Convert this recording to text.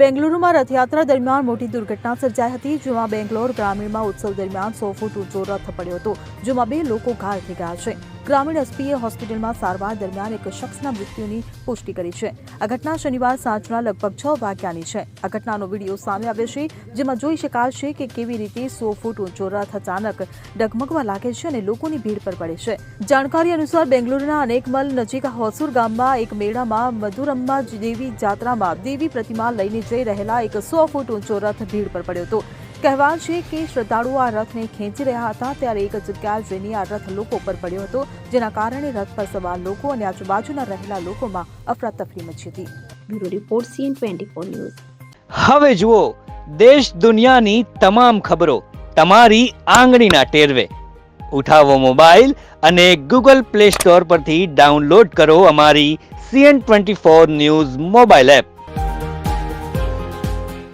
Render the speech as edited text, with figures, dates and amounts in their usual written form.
બેંગલુરુમાં રથયાત્રા દરમિયાન મોટી દુર્ઘટના સર્જાઈ હતી, જેમાં બેંગ્લોર ગ્રામીણમાં ઉત્સવ દરમિયાન 100 ફૂટ ઊંચો રથ પડ્યો હતો, જેમાં 2 લોકો ઘાયલ થઈ ગયા છે. ગ્રામીણ એસપીએ હોસ્પિટલમાં સારવાર દરમિયાન એક શખ્સના મૃત્યુની પુષ્ટિ કરી છે. આ ઘટના શનિવાર સાંજના લગભગ 6 વાગ્યાની છે. આ ઘટનાનો વિડીયો સામે આવ્યો છે, જેમાં જોઈ શકાય છે કે કેવી રીતે 100 ફૂટ ઊંચો રથ અચાનક ડગમગવા લાગે છે અને લોકોની ભીડ પર પડે છે. જાણકારી અનુસાર બેંગલુરુના અનેકમલ નજીક હોસુર ગામમાં એક મેળામાં મધુરમ્મા દેવી જાત્રામાં દેવી પ્રતિમા લઈને જઈ રહેલા એક 100 ફૂટ ઊંચો રથ ભીડ પર પડ્યો હતો. કહેવાય છે કે શ્રદ્ધાળુઓ આ રથને ખેંચી રહ્યા હતા, ત્યારે એક જગ્યાએ જઈને આ રથ લોકો પર પડ્યો હતો, જેના કારણે રથ પર સવાર લોકો અને આજુબાજુના રહેલા લોકોમાં અફરાતફરી મચી હતી. Bureau report CN24 news. હવે જુઓ દેશ દુનિયાની તમામ ખબરો તમારી આંગળીના ટેરવે. ઉઠાવો મોબાઈલ અને Google Play Store પરથી ડાઉનલોડ કરો અમારી CN24 ન્યૂઝ મોબાઈલ એપ.